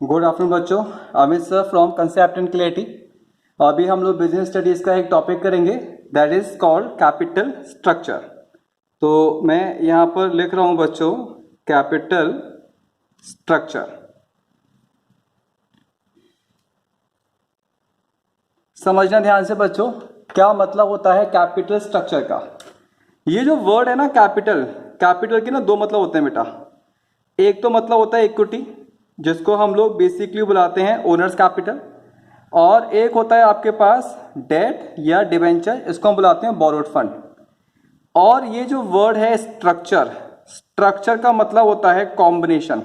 Good afternoon बच्चों। Amit sir from concept and clarity. अभी हम लोग बिजनेस स्टडीज का एक टॉपिक करेंगे that is called capital structure. तो मैं यहाँ पर लिख रहा हूँ बच्चों कैपिटल स्ट्रक्चर। समझना ध्यान से बच्चों, क्या मतलब होता है कैपिटल स्ट्रक्चर का। ये जो वर्ड है ना कैपिटल, कैपिटल के ना दो मतलब होते हैं बेटा। एक तो मतलब होता है इक्विटी, जिसको हम लोग बेसिकली बुलाते हैं ओनर्स कैपिटल, और एक होता है आपके पास डेट या डिवेंचर, इसको हम बुलाते हैं बोरोड फंड। और ये जो वर्ड है स्ट्रक्चर, स्ट्रक्चर का मतलब होता है कॉम्बिनेशन।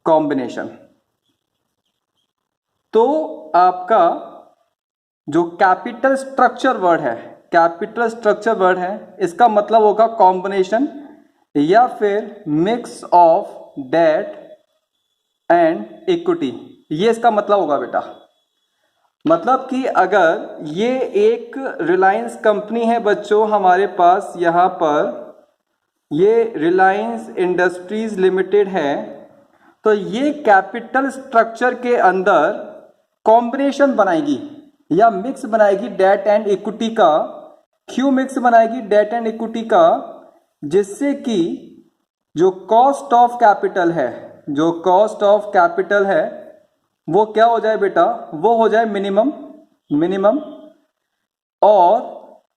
कॉम्बिनेशन तो आपका जो कैपिटल स्ट्रक्चर वर्ड है, कैपिटल स्ट्रक्चर वर्ड है, इसका मतलब होगा कॉम्बिनेशन या फिर mix of debt and equity. ये इसका मतलब होगा बेटा। मतलब कि अगर ये एक रिलायंस कंपनी है बच्चों हमारे पास, यहाँ पर ये रिलायंस इंडस्ट्रीज लिमिटेड है, तो ये कैपिटल स्ट्रक्चर के अंदर कॉम्बिनेशन बनाएगी या मिक्स बनाएगी डेट एंड इक्विटी का। क्यों मिक्स बनाएगी डेट एंड इक्विटी का? जिससे कि जो कॉस्ट ऑफ कैपिटल है, जो कॉस्ट ऑफ कैपिटल है वो क्या हो जाए बेटा, वो हो जाए मिनिमम मिनिमम। और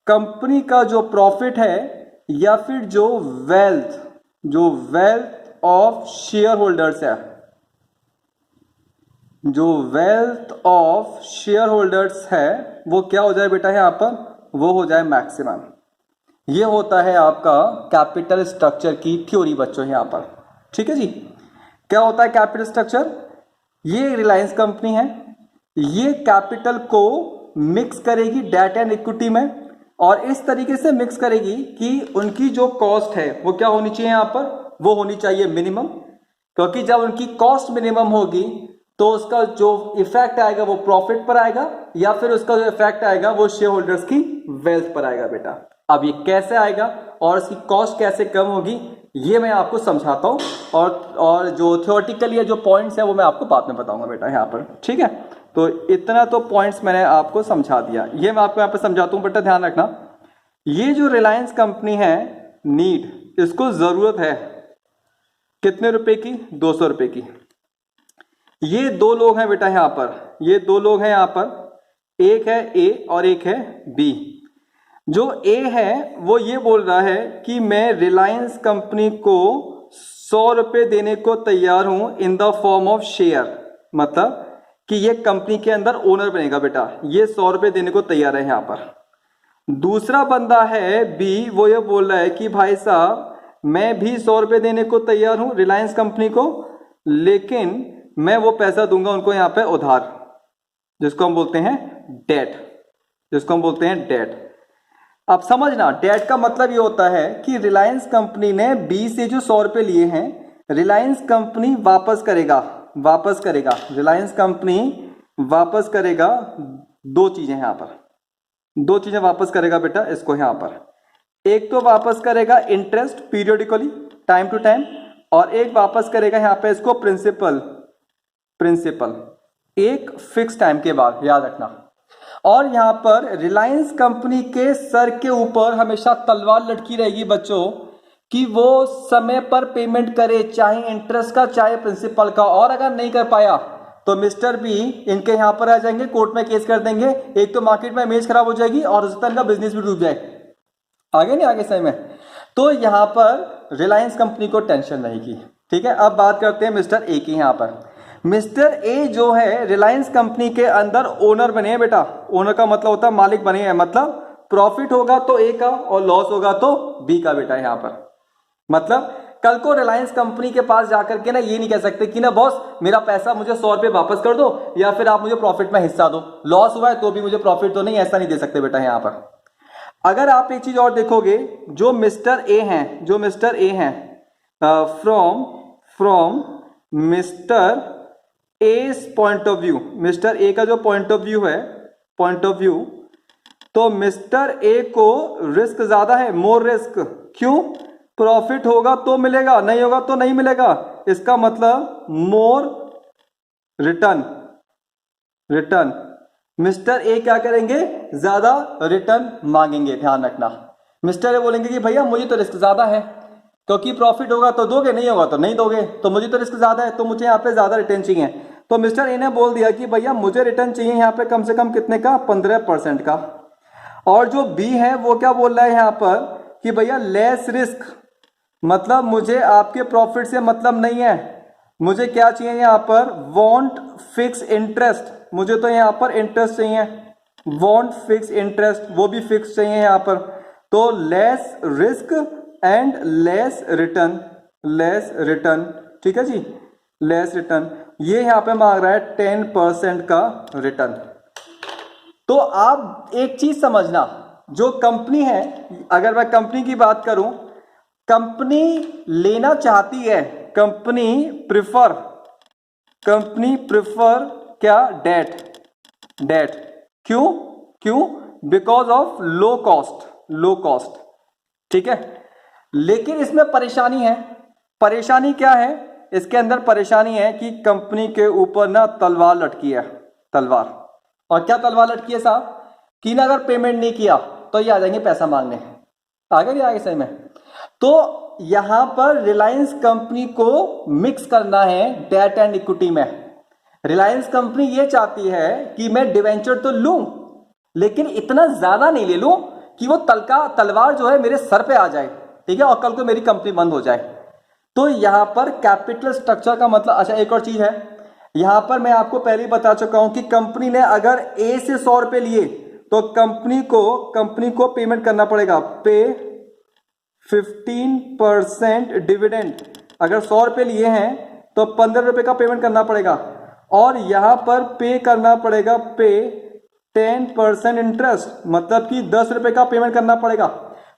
कंपनी का जो प्रॉफिट है या फिर जो वेल्थ ऑफ शेयर होल्डर्स है, जो वेल्थ ऑफ शेयर होल्डर्स है वो क्या हो जाए बेटा यहाँ पर, वो हो जाए मैक्सिमम। ये होता है आपका कैपिटल स्ट्रक्चर की थ्योरी बच्चों यहाँ पर। ठीक है जी। क्या होता है कैपिटल स्ट्रक्चर? ये रिलायंस कंपनी है, ये कैपिटल को मिक्स करेगी डेट एंड इक्विटी में, और इस तरीके से मिक्स करेगी कि उनकी जो कॉस्ट है वो क्या होनी चाहिए यहाँ पर, वो होनी चाहिए मिनिमम। क्योंकि जब उनकी कॉस्ट मिनिमम होगी तो उसका जो इफेक्ट आएगा वो प्रॉफिट पर आएगा, या फिर उसका जो इफेक्ट आएगा वो शेयर होल्डर्स की वेल्थ पर आएगा बेटा। अब ये कैसे आएगा और इसकी कॉस्ट कैसे कम होगी, ये मैं आपको समझाता हूं, और जो थ्योरेटिकल या जो पॉइंट्स है वो मैं आपको बाद में बताऊंगा बेटा यहाँ पर। ठीक है, तो इतना तो पॉइंट्स मैंने आपको समझा दिया, ये मैं आपको यहाँ पर समझाता हूँ बेटा। ध्यान रखना, ये जो रिलायंस कंपनी है नीड, इसको जरूरत है कितने रुपए की? 200 रुपए की। ये दो लोग हैं बेटा यहाँ पर, ये दो लोग हैं यहाँ पर, एक है ए और एक है बी। जो ए है वो ये बोल रहा है कि मैं रिलायंस कंपनी को 100 रुपए देने को तैयार हूं in the form of share. मतलब कि ये कंपनी के अंदर ओनर बनेगा बेटा, ये 100 रुपए देने को तैयार है यहाँ पर। दूसरा बंदा है बी, वो ये बोल रहा है कि भाई साहब मैं भी 100 रुपए देने को तैयार हूं रिलायंस कंपनी को, लेकिन मैं वो पैसा दूंगा उनको यहाँ पे उधार, जिसको हम बोलते हैं डेट, जिसको हम बोलते हैं डेट। अब समझना, डेट का मतलब ये होता है कि रिलायंस कंपनी ने बी से जो 100 रुपए लिए हैं, रिलायंस कंपनी वापस करेगा, रिलायंस कंपनी वापस करेगा दो चीजें यहाँ पर, दो चीजें वापस करेगा बेटा इसको यहाँ पर। एक तो वापस करेगा interest periodically time to time, और एक वापस करेगा यहाँ पे इसको प्रिंसिपल एक फिक्स टाइम के बाद, याद रखना। और यहां पर रिलायंस कंपनी के सर के ऊपर हमेशा तलवार लटकी रहेगी बच्चों कि वो समय पर पेमेंट करे, चाहे इंटरेस्ट का चाहे प्रिंसिपल का। और अगर नहीं कर पाया तो मिस्टर बी इनके यहां पर आ जाएंगे, कोर्ट में केस कर देंगे। एक तो मार्केट में इमेज खराब हो जाएगी और उस तरह का बिजनेस भी डूब जाए, आगे नहीं आगे सही में। तो यहां पर रिलायंस कंपनी को टेंशन नहीं की। ठीक है, अब बात करते हैं मिस्टर ए की। यहां पर मिस्टर ए जो है रिलायंस कंपनी के अंदर ओनर बने हैं बेटा। ओनर का मतलब होता है मालिक बने हैं, मतलब प्रॉफिट होगा तो ए का और लॉस होगा तो बी का बेटा। यहां पर मतलब कल को रिलायंस कंपनी के पास जाकर के ना ये नहीं कह सकते कि ना बॉस मेरा पैसा मुझे 100 रुपए वापस कर दो, या फिर आप मुझे प्रॉफिट में हिस्सा दो, लॉस हुआ है तो भी मुझे प्रॉफिट तो नहीं, ऐसा नहीं दे सकते बेटा यहां पर। अगर आप एक चीज और देखोगे, जो मिस्टर ए हैं from mister A point of view, mister A का जो पॉइंट ऑफ व्यू, तो मिस्टर ए को रिस्क ज्यादा है, मोर रिस्क। क्यों? प्रॉफिट होगा तो मिलेगा, नहीं होगा तो नहीं मिलेगा। इसका मतलब more return return mister A क्या करेंगे, ज्यादा रिटर्न मांगेंगे। ध्यान रखना, मिस्टर ए बोलेंगे कि भैया मुझे तो रिस्क ज्यादा है, क्योंकि प्रॉफिट होगा तो दोगे, नहीं होगा तो नहीं दोगे, तो मुझे तो रिस्क ज्यादा है, तो मुझे यहाँ पे ज्यादा रिटर्न चाहिए। तो मिस्टर ए ने बोल दिया कि भैया मुझे रिटर्न चाहिए यहाँ पे कम से कम कितने का, 15% का। और जो बी है वो क्या बोल रहा है यहाँ पर कि भैया लेस रिस्क, मतलब मुझे आपके प्रॉफिट से मतलब नहीं है, मुझे क्या चाहिए यहाँ पर, वॉन्ट फिक्स इंटरेस्ट, मुझे तो यहाँ पर इंटरेस्ट चाहिए, वॉन्ट फिक्स इंटरेस्ट, वो भी फिक्स चाहिए यहाँ पर। तो less risk and less return, less return, ठीक है जी, लेस रिटर्न। ये यहाँ पे मांग रहा है 10% का रिटर्न। तो आप एक चीज समझना, जो कंपनी है, अगर मैं कंपनी की बात करूं, कंपनी लेना चाहती है, कंपनी प्रिफर क्या, डेट। क्यों? बिकॉज ऑफ लो कॉस्ट, ठीक है। लेकिन इसमें परेशानी है। परेशानी क्या है इसके अंदर? परेशानी है कि कंपनी के ऊपर ना तलवार लटकी है, तलवार। और क्या तलवार लटकी है साहब, कि ना अगर पेमेंट नहीं किया तो ये आ जाएंगे पैसा मांगने। आगे सही में। तो यहां पर रिलायंस कंपनी को मिक्स करना है डेट एंड इक्विटी में। रिलायंस कंपनी ये चाहती है कि मैं डिवेंचर तो लूं, लेकिन इतना ज्यादा नहीं ले लूं कि वो तलवार जो है मेरे सर पे आ जाए, ठीक है, और कल को मेरी कंपनी बंद हो जाए। तो यहां पर कैपिटल स्ट्रक्चर का मतलब, अच्छा एक और चीज है, यहां पर मैं आपको पहले ही बता चुका हूं कि कंपनी ने अगर ए से 100 रुपए लिए तो कंपनी को पेमेंट करना पड़ेगा, पे 15% डिविडेंड। अगर 100 रुपए लिए हैं तो 15 रुपए का पेमेंट करना पड़ेगा, और यहां पर पे करना पड़ेगा, पे 10% इंटरेस्ट, मतलब कि 10 रुपए का पेमेंट करना पड़ेगा।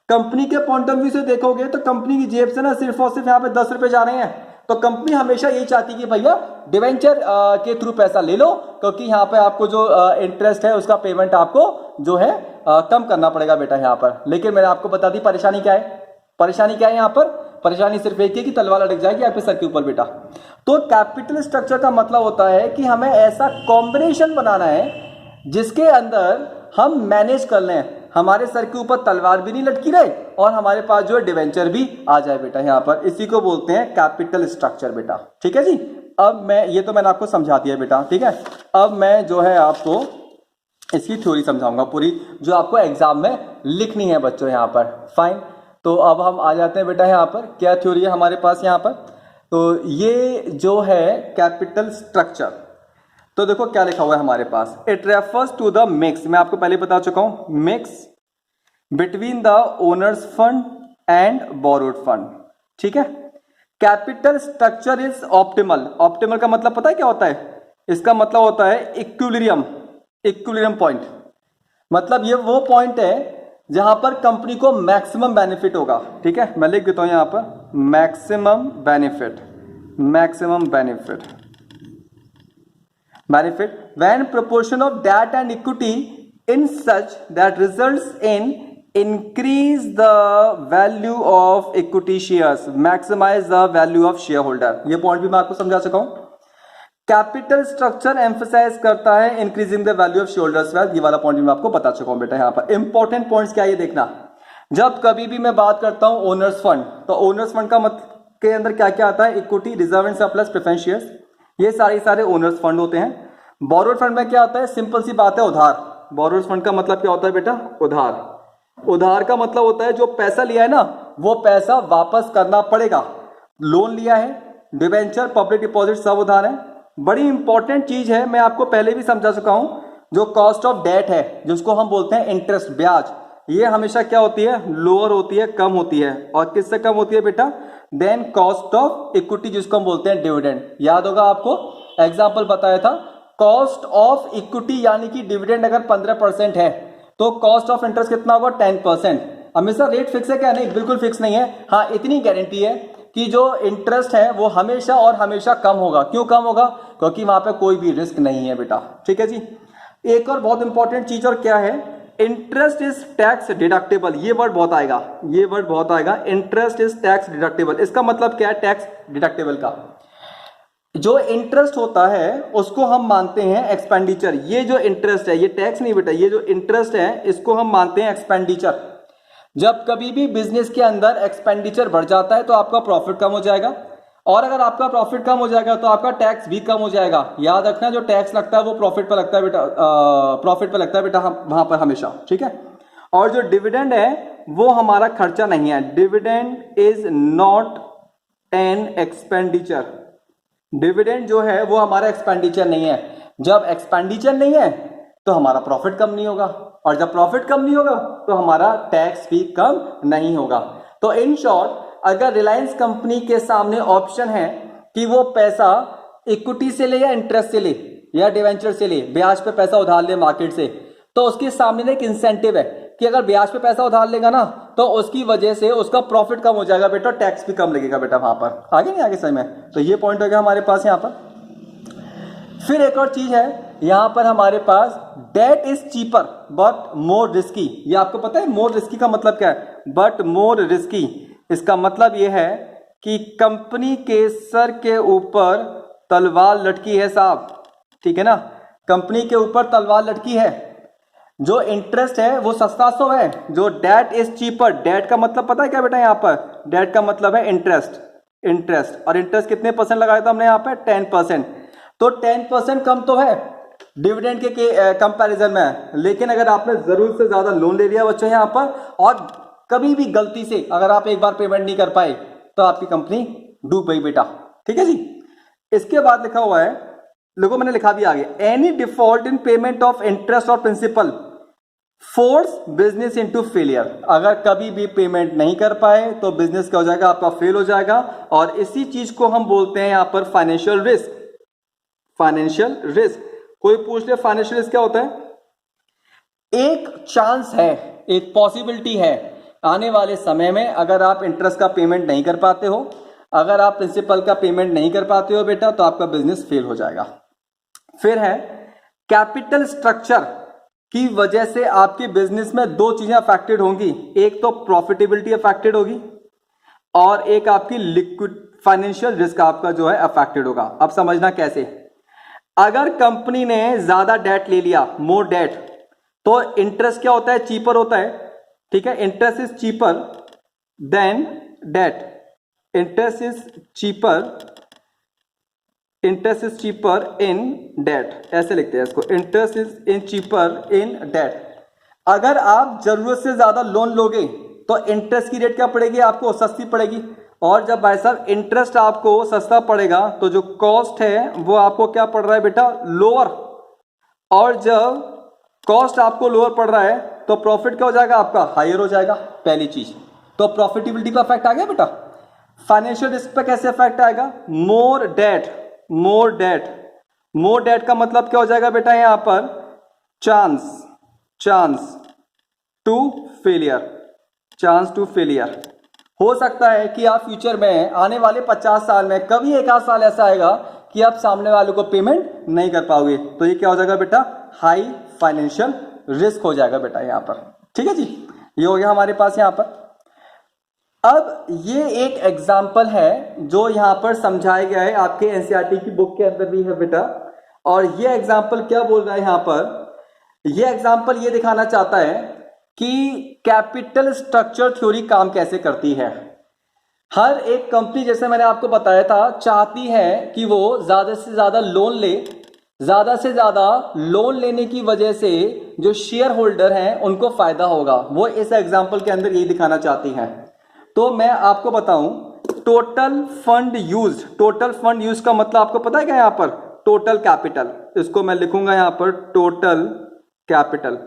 कंपनी के पॉइंट ऑफ व्यू से देखोगे तो कंपनी की जेब से ना सिर्फ और सिर्फ यहाँ पे 10 रुपए जा रहे हैं। तो कंपनी हमेशा यही चाहती है कि भैया डिवेंचर के थ्रू पैसा ले लो, क्योंकि यहाँ पे आपको जो इंटरेस्ट है उसका पेमेंट आपको जो है कम करना पड़ेगा बेटा यहाँ पर। लेकिन मैंने आपको बता दी परेशानी क्या है। परेशानी क्या है यहाँ पर? परेशानी सिर्फ एक है कि तलवार लटक जाएगी आपके सर के ऊपर बेटा। तो कैपिटल स्ट्रक्चर का मतलब होता है कि हमें ऐसा कॉम्बिनेशन बनाना है जिसके अंदर हम मैनेज कर लें, हमारे सर के ऊपर तलवार भी नहीं लटकी रहे और हमारे पास जो है डिवेंचर भी आ जाए बेटा यहाँ पर। इसी को बोलते हैं कैपिटल स्ट्रक्चर बेटा, ठीक है जी। अब मैं, ये तो मैंने आपको समझा दिया बेटा, ठीक है। अब मैं जो है आपको इसकी थ्योरी समझाऊंगा पूरी, जो आपको एग्जाम में लिखनी है बच्चों यहाँ पर। फाइन, तो अब हम आ जाते हैं बेटा यहाँ पर, क्या थ्योरी है हमारे पास यहाँ पर। तो ये जो है कैपिटल स्ट्रक्चर, तो देखो क्या लिखा हुआ है हमारे पास, it refers to the mix, मैं आपको पहले बता चुका हूं, mix between the owners fund and borrowed fund, ठीक है। Capital structure is optimal. Optimal का मतलब पता है क्या होता है? इसका मतलब होता है इक्विलिब्रियम पॉइंट। मतलब ये वो पॉइंट है जहां पर कंपनी को मैक्सिमम बेनिफिट होगा, ठीक है। मैं लिख देता हूं यहां पर maximum benefit when proportion of debt and equity in such that results in increase the value of equity shares, maximize the value of shareholder। ये पॉइंट भी मैं आपको समझा चुका हूं। कैपिटल स्ट्रक्चर एम्फसाइज करता है increasing the value of shareholders wealth, ये वाला पॉइंट भी मैं आपको बता चुका हूं बेटा। यहां पर इंपॉर्टेंट पॉइंट्स क्या है ये देखना। जब कभी भी मैं बात करता हूं ओनर्स फंड, तो ओनर्स फंड का मतलब के अंदर क्या क्या आता है? Equity, reserve and surplus, preference shares, ये सारे ओनर्स फंड होते हैं। बोरोड फंड में क्या आता है? सिंपल सी बात है, उधार। बोरोड फंड का मतलब क्या होता है बेटा? उधार का मतलब होता है जो पैसा लिया है ना वो पैसा वापस करना पड़ेगा। लोन लिया है, डिवेंचर, पब्लिक डिपॉजिट सब उधार है। बड़ी इंपॉर्टेंट चीज है, मैं आपको पहले भी समझा चुका हूं, जो कॉस्ट ऑफ डेट है जिसको हम बोलते हैं इंटरेस्ट, ब्याज, ये हमेशा क्या होती है? लोअर होती है, कम होती है। और किससे कम होती है बेटा? देन कॉस्ट ऑफ इक्विटी जिसको हम बोलते हैं डिविडेंड। याद होगा आपको, एग्जाम्पल बताया था, कॉस्ट ऑफ इक्विटी यानी कि डिविडेंड अगर 15% है तो कॉस्ट ऑफ इंटरेस्ट कितना होगा? 10%। हमेशा रेट फिक्स है क्या? नहीं, बिल्कुल फिक्स नहीं है। हाँ, इतनी गारंटी है कि जो इंटरेस्ट है वो हमेशा और हमेशा कम होगा। क्यों कम होगा? क्योंकि वहां पे कोई भी रिस्क नहीं है बेटा, ठीक है जी। एक और बहुत इंपॉर्टेंट चीज और क्या है, इंटरेस्ट इज टैक्स डिडक्टेबल। ये वर्ड बहुत आएगा, इंटरेस्ट इज टैक्स डिडक्टेबल। इसका मतलब क्या है टैक्स डिडक्टेबल का? जो इंटरेस्ट होता है उसको हम मानते हैं एक्सपेंडिचर। ये जो इंटरेस्ट है, ये टैक्स नहीं बेटा, ये जो इंटरेस्ट है इसको हम मानते हैं एक्सपेंडिचर। जब कभी भी बिजनेस के अंदर एक्सपेंडिचर बढ़ जाता है तो आपका प्रॉफिट कम हो जाएगा, और अगर आपका प्रॉफिट कम हो जाएगा तो आपका टैक्स भी कम हो जाएगा। याद रखना, जो टैक्स लगता है वो प्रॉफिट पर लगता है बेटा, प्रॉफिट पर लगता है बेटा वहां पर हमेशा, ठीक है। और जो डिविडेंड है वो हमारा खर्चा नहीं है। Dividend is not an expenditure. Dividend जो है वो हमारा एक्सपेंडिचर नहीं है। जब एक्सपेंडिचर नहीं है तो हमारा प्रॉफिट कम नहीं होगा, और जब प्रॉफिट कम नहीं होगा तो हमारा टैक्स भी कम नहीं होगा। तो इन शॉर्ट, अगर रिलायंस कंपनी के सामने ऑप्शन है कि वो पैसा इक्विटी से ले या इंटरेस्ट से ले या डिवेंचर से ले, ब्याज पे पैसा उधार ले मार्केट से, तो उसके सामने एक इंसेंटिव है कि अगर ब्याज पे पैसा उधार लेगा ना तो उसकी वजह से उसका प्रॉफिट कम हो जाएगा बेटा, टैक्स भी कम लगेगा बेटा वहां पर। आगे नहीं आगे सही में, तो ये पॉइंट हो गया हमारे पास यहां पर। फिर एक और चीज है यहां पर हमारे पास, debt is cheaper but more risky. ये आपको पता है मोर रिस्की का मतलब क्या है? बट मोर रिस्की, इसका मतलब यह है कि कंपनी के सर के ऊपर तलवार लटकी है साहब, ठीक है ना, कंपनी के ऊपर तलवार लटकी है। जो इंटरेस्ट है वो सस्ता सो है, जो डेट इज चीपर, डेट का मतलब पता है क्या बेटा यहां पर? डेट का मतलब है इंटरेस्ट, इंटरेस्ट, और इंटरेस्ट कितने परसेंट लगाया था हमने यहां पे? 10%। तो 10% कम तो है डिविडेंड के कंपैरिजन में, लेकिन अगर आपने जरूरत से ज्यादा लोन ले लिया बच्चों यहां पर, और कभी भी गलती से अगर आप एक बार पेमेंट नहीं कर पाए तो आपकी कंपनी डूब गई बेटा, ठीक है जी। इसके बाद लिखा हुआ है, देखो मैंने लिखा भी आगे, any default in payment of interest और principal force business into failure. अगर कभी भी पेमेंट नहीं कर पाए तो बिजनेस क्या हो जाएगा? आपका फेल हो जाएगा। और इसी चीज को हम बोलते हैं यहां पर फाइनेंशियल रिस्क। फाइनेंशियल रिस्क, कोई पूछ ले फाइनेंशियल रिस्क क्या होता है? एक चांस है, एक पॉसिबिलिटी है आने वाले समय में, अगर आप इंटरेस्ट का पेमेंट नहीं कर पाते हो, अगर आप प्रिंसिपल का पेमेंट नहीं कर पाते हो बेटा, तो आपका बिजनेस फेल हो जाएगा। फिर है कैपिटल स्ट्रक्चर की वजह से आपके बिजनेस में दो चीजें अफेक्टेड होंगी, एक तो प्रॉफिटेबिलिटी अफेक्टेड होगी और एक आपकी लिक्विड फाइनेंशियल रिस्क आपका जो है अफेक्टेड होगा। अब समझना कैसे? अगर कंपनी ने ज्यादा डेट ले लिया, मोर डेट, तो इंटरेस्ट क्या होता है? चीपर होता है, ठीक है। Interest is cheaper than debt, interest is cheaper, interest is cheaper in debt, ऐसे लिखते हैं इसको, interest is in cheaper in debt. अगर आप जरूरत से ज्यादा लोन लोगे तो इंटरेस्ट की रेट क्या पड़ेगी? आपको सस्ती पड़ेगी। और जब भाई साहब इंटरेस्ट आपको सस्ता पड़ेगा तो जो कॉस्ट है वो आपको क्या पड़ रहा है बेटा? लोअर। और जब कॉस्ट आपको लोअर पड़ रहा है तो प्रॉफिट क्या हो जाएगा? आपका हायर हो जाएगा, पहली चीज। तो प्रॉफिटेबिलिटी का इफेक्ट आ गया बेटा। फाइनेंशियल रिस्क पे कैसे इफेक्ट आएगा? More debt, more debt, more debt का मतलब क्या हो जाएगा बेटा यहां पर? Chance, chance to failure, chance to failure. हो सकता है कि आप फ्यूचर में आने वाले 50 साल में कभी एक आध साल ऐसा आएगा कि आप सामने वाले को पेमेंट नहीं कर पाओगे, तो ये क्या हो जाएगा बेटा? हाई फाइनेंशियल रिस्क हो जाएगा बेटा यहां पर, ठीक है जी। ये हो गया हमारे पास यहां पर। अब ये एक एग्जाम्पल है जो यहां पर समझाया गया है, आपके एनसीईआरटी की बुक के अंदर भी है बेटा। और ये एग्जाम्पल क्या बोल रहा है यहां पर? ये एग्जाम्पल ये दिखाना चाहता है कि कैपिटल स्ट्रक्चर थ्योरी काम कैसे करती है। हर एक कंपनी, जैसे मैंने आपको बताया था, चाहती है कि वो ज्यादा से ज्यादा लोन ले, ज्यादा से ज्यादा लोन लेने की वजह से जो शेयर होल्डर हैं उनको फायदा होगा। वो इस एग्जाम्पल के अंदर यही दिखाना चाहती हैं। तो मैं आपको बताऊं, total fund use, total fund use का मतलब आपको पता है क्या यहां पर? टोटल कैपिटल, इसको मैं लिखूंगा यहां पर टोटल कैपिटल।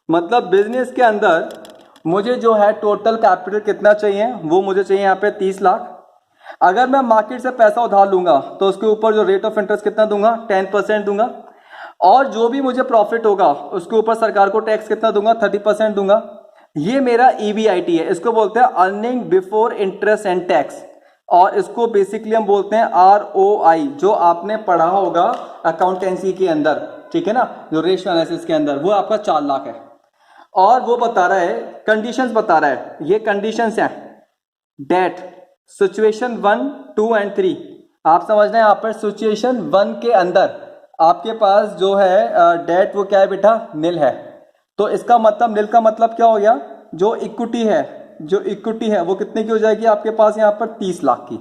मतलब बिजनेस के अंदर मुझे जो है टोटल कैपिटल कितना चाहिए? वो मुझे चाहिए यहाँ पे 30 लाख। अगर मैं मार्केट से पैसा उधार लूंगा तो उसके ऊपर जो रेट ऑफ इंटरेस्ट कितना दूंगा? 10% दूंगा। और जो भी मुझे प्रॉफिट होगा उसके ऊपर सरकार को टैक्स कितना दूंगा? 30% दूंगा। ये मेरा EBIT है, इसको बोलते हैं earning before interest and tax, और इसको बेसिकली हम बोलते हैं ROI, जो आपने पढ़ा होगा अकाउंटेंसी के अंदर, ठीक है ना, जो रेशियो एनालिसिस के अंदर, वो आपका 4 लाख है। और वो बता रहा है, कंडीशंस बता रहा है, ये कंडीशंस हैं, डेट, सिचुएशन 1, 2 एंड 3, आप समझना यहाँ पर सिचुएशन 1 के अंदर आपके पास जो है डेट वो क्या है बेटा, नील है। तो इसका मतलब नील का मतलब क्या हो गया, जो इक्विटी है वो कितने की हो जाएगी आपके पास यहाँ पर 30 लाख की।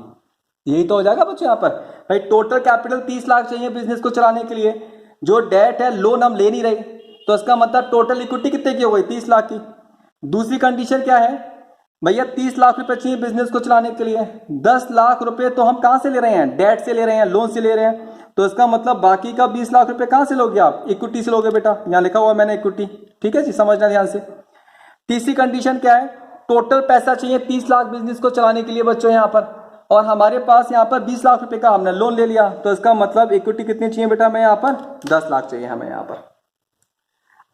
यही तो हो जाएगा बच्चों यहाँ पर भाई, टोटल कैपिटल 30 लाख चाहिए बिजनेस को चलाने के लिए, जो डेट है लोन हम ले नहीं रहे, तो इसका मतलब टोटल इक्विटी कितने की हो गई 30 लाख की। दूसरी कंडीशन क्या है भैया, 30 लाख रुपए चाहिए बिजनेस को चलाने के लिए, 10 लाख रुपए तो हम कहां से ले रहे हैं, डेट से ले रहे हैं, लोन से ले रहे हैं, तो इसका मतलब बाकी का 20 लाख रुपए कहां से लोगे आप, इक्विटी से लोगे बेटा, यहां लिखा हुआ मैंने इक्विटी, ठीक है जी, समझना ध्यान से। तीसरी कंडीशन क्या है, टोटल पैसा चाहिए 30 लाख बिजनेस को चलाने के लिए बच्चों यहाँ पर, और हमारे पास यहाँ पर 20 लाख रुपए का हमने लोन ले लिया, तो इसका मतलब इक्विटी कितनी चाहिए बेटा, हमें यहाँ पर 10 लाख चाहिए हमें यहाँ पर।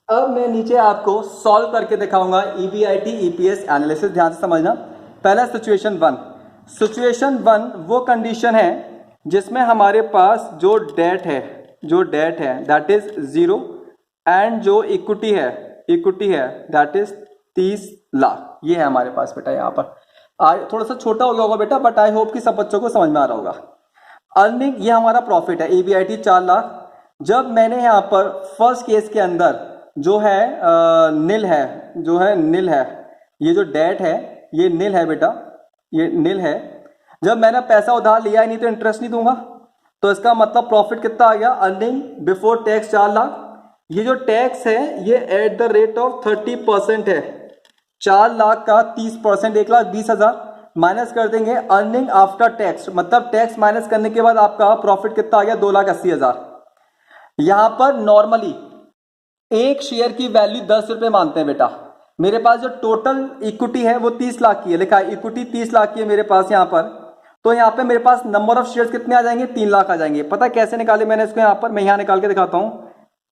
अब मैं नीचे आपको सॉल्व करके दिखाऊंगा EBIT EPS एनालिसिस, ध्यान से समझना। पहला सिचुएशन 1 वो कंडीशन है जिसमें हमारे पास जो डेट है दैट इज 0 एंड जो इक्विटी है दैट इज 30 लाख। ये है हमारे पास बेटा यहाँ पर। थोड़ा सा छोटा हो गया होगा बेटा, बट आई होप कि सब बच्चों को समझ में आ रहा होगा। अर्निंग, ये हमारा प्रॉफिट है, EBIT 4 लाख। जब मैंने यहाँ पर फर्स्ट केस के अंदर जो है नील है, ये जो डेट है ये नील है बेटा, ये नील है। जब मैंने पैसा उधार लिया ही नहीं तो इंटरेस्ट नहीं दूंगा, तो इसका मतलब प्रॉफिट कितना आ गया, अर्निंग बिफोर टैक्स 4 लाख। ये जो टैक्स है ये एट द रेट ऑफ 30% है, 4 लाख का 30% 1,20,000 माइनस कर देंगे अर्निंग आफ्टर टैक्स, मतलब टैक्स माइनस करने के बाद आपका प्रॉफिट कितना आ गया 2,80,000। यहां पर नॉर्मली एक शेयर की वैल्यू 10 रुपए मानते हैं बेटा। मेरे पास जो टोटल इक्विटी है वो 30 लाख की है, लिखा है इक्विटी 30 लाख की है मेरे पास यहाँ पर, तो यहाँ पे मेरे पास नंबर ऑफ शेयर्स कितने आ जाएंगे, 3 लाख आ जाएंगे। पता कैसे निकाले मैंने इसको, यहाँ पर मैं यहाँ निकाल के दिखाता हूं,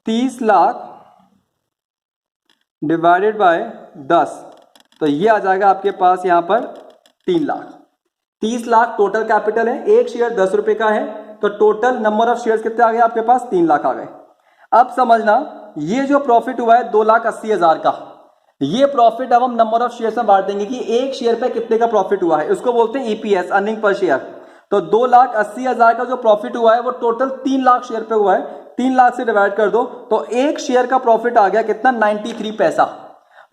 30 लाख डिवाइडेड बाय 10, तो ये आ जाएगा आपके पास यहाँ पर 3 लाख। 30 लाख टोटल कैपिटल है, एक शेयर 10 रुपए का है, तो टोटल नंबर ऑफ शेयर्स कितने आ गए आपके पास, 3 लाख आ गए। अब समझना, ये जो प्रॉफिट हुआ है 2,80,000 का, ये प्रॉफिट अब हम नंबर ऑफ शेयर्स में बांट देंगे कि एक शेयर पे कितने का प्रॉफिट हुआ है, उसको बोलते हैं EPS, अर्निंग पर शेयर। तो 2,80,000 का जो प्रॉफिट हुआ है वो टोटल 3 लाख शेयर पे हुआ है, 3 लाख से डिवाइड कर दो तो एक शेयर का प्रॉफिट आ गया कितना, 93 पैसा।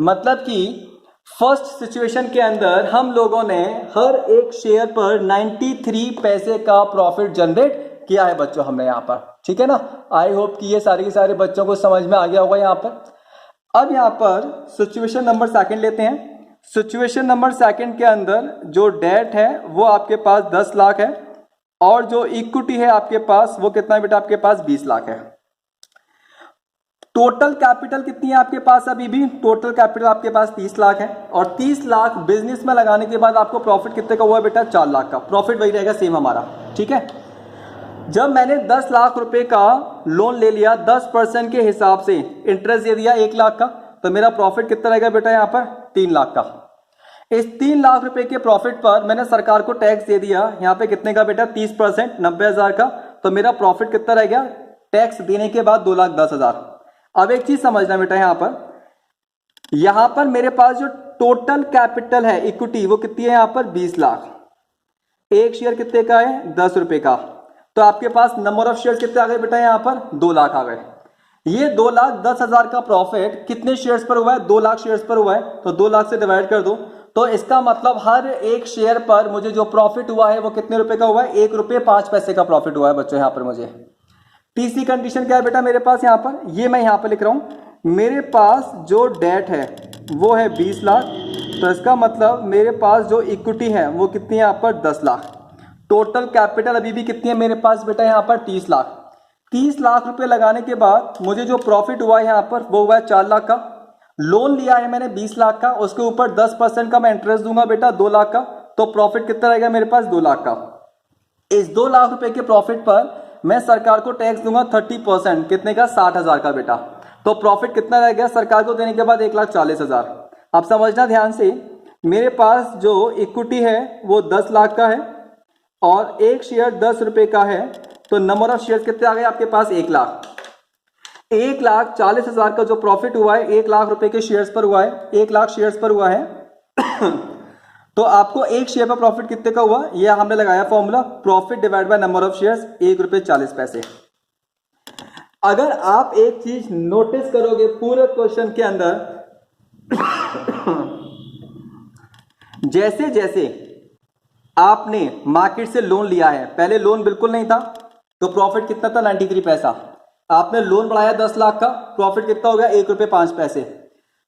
मतलब कि फर्स्ट सिचुएशन के अंदर हम लोगों ने हर एक शेयर पर 93 पैसे का प्रॉफिट जनरेट किया है बच्चों हमने यहाँ पर, ठीक है ना। आई होप कि ये सारे के सारे बच्चों को समझ में आ गया होगा यहाँ पर। अब यहाँ पर सिचुएशन नंबर 2 लेते हैं। सिचुएशन नंबर 2 के अंदर जो डेट है वो आपके पास 10 लाख है, और जो इक्विटी है आपके पास वो कितना है बेटा, आपके पास 20 लाख है। टोटल कैपिटल कितनी है आपके पास, अभी भी टोटल कैपिटल आपके पास 30 लाख है, और 30 लाख बिजनेस में लगाने के बाद आपको प्रॉफिट कितने का हुआ है बेटा, 4 लाख का। प्रॉफिट वही रहेगा सेम हमारा, ठीक है। जब मैंने 10 लाख रुपए का लोन ले लिया, 10% के हिसाब से इंटरेस्ट दे दिया 1 लाख का, तो मेरा प्रॉफिट कितना रहेगा बेटा यहाँ पर, 3 लाख का। इस 3 लाख रुपए के प्रॉफिट पर मैंने सरकार को टैक्स दे दिया यहाँ पे कितने का बेटा, 30%, 90,000 का, तो मेरा प्रॉफिट कितना रह गया टैक्स देने के बाद, 2,10,000। अब एक चीज समझना बेटा, यहां पर मेरे पास जो टोटल कैपिटल है इक्विटी वो कितनी है यहाँ पर, 20 लाख। एक शेयर कितने का है, 10 रुपए का, तो आपके पास नंबर ऑफ शेयर्स कितने आ गए बेटा, यहाँ पर 2 लाख आ गए। ये 2,10,000 का प्रॉफिट कितने शेयर्स पर हुआ है, 2 लाख शेयर्स पर हुआ है, तो 2 लाख से डिवाइड कर दो, तो इसका मतलब हर एक शेयर पर मुझे जो प्रॉफिट हुआ है वो कितने रुपए का हुआ है, 1 रुपये 5 पैसे का प्रॉफिट हुआ है बच्चों यहाँ पर मुझे। तीसरी कंडीशन क्या है बेटा मेरे पास यहाँ पर, ये मैं यहाँ पर लिख रहा हूं, मेरे पास जो डेट है वो है 20 लाख, तो इसका मतलब मेरे पास जो इक्विटी है वो कितनी है यहाँ पर, 10 लाख। टोटल कैपिटल अभी भी कितनी है मेरे पास बेटा यहाँ पर, 30 लाख। 30 लाख रुपए लगाने के बाद मुझे जो प्रॉफिट हुआ है यहाँ पर वो हुआ है 4 लाख का। लोन लिया है मैंने 20 लाख का, उसके ऊपर 10% का मैं इंटरेस्ट दूंगा बेटा 2 लाख का, तो प्रॉफिट कितना रहेगा मेरे पास, 2 लाख का। इस 2 लाख रुपए के प्रॉफिट पर मैं सरकार को टैक्स दूंगा 30%, कितने का, 60,000 का बेटा, तो प्रॉफिट कितना रह गया सरकार को देने के बाद, 1,40,000। अब समझना ध्यान से, मेरे पास जो इक्विटी है वो 10 लाख का है और एक शेयर 10 रुपए का है, तो नंबर ऑफ शेयर्स कितने आ गए आपके पास, 1 लाख। 1,40,000 का जो प्रॉफिट हुआ है 1 लाख रुपए के शेयर्स पर हुआ है, 1 लाख शेयर्स पर हुआ है तो आपको एक शेयर पर प्रॉफिट कितने का हुआ, ये हमने लगाया formula, profit divide by number of shares, ₹1.40। अगर आप एक चीज नोटिस करोगे पूरे क्वेश्चन के अंदर, जैसे जैसे आपने मार्केट से लोन लिया है, पहले लोन बिल्कुल नहीं था तो प्रॉफिट कितना था, 93 पैसा। आपने लोन बढ़ाया 10 लाख का, प्रॉफिट कितना हो गया, ₹1.05।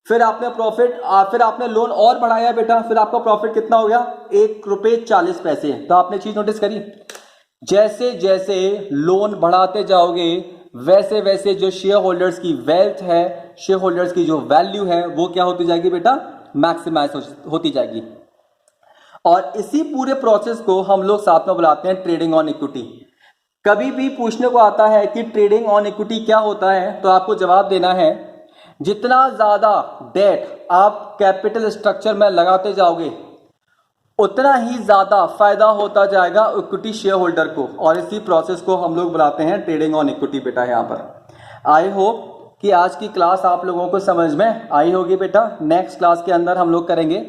फिर आपने लोन और बढ़ाया बेटा, फिर आपका प्रॉफिट कितना हो गया, ₹1.40। तो आपने चीज नोटिस करी, जैसे जैसे लोन बढ़ाते जाओगे वैसे वैसे जो शेयर होल्डर्स की वेल्थ है, शेयर होल्डर्स की जो वैल्यू है वो क्या होती जाएगी बेटा, मैक्सिमाइज होती जाएगी। और इसी पूरे प्रोसेस को हम लोग साथ में बुलाते हैं ट्रेडिंग ऑन इक्विटी। कभी भी पूछने को आता है कि ट्रेडिंग ऑन इक्विटी क्या होता है, तो आपको जवाब देना है जितना ज्यादा डेट आप कैपिटल स्ट्रक्चर में लगाते जाओगे उतना ही ज्यादा फायदा होता जाएगा इक्विटी शेयर होल्डर को, और इसी प्रोसेस को हम लोग बुलाते हैं ट्रेडिंग ऑन इक्विटी बेटा। यहाँ पर आई होप कि आज की क्लास आप लोगों को समझ में आई होगी बेटा। नेक्स्ट क्लास के अंदर हम लोग करेंगे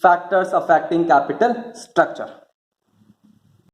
फैक्टर्स अफेक्टिंग कैपिटल स्ट्रक्चर।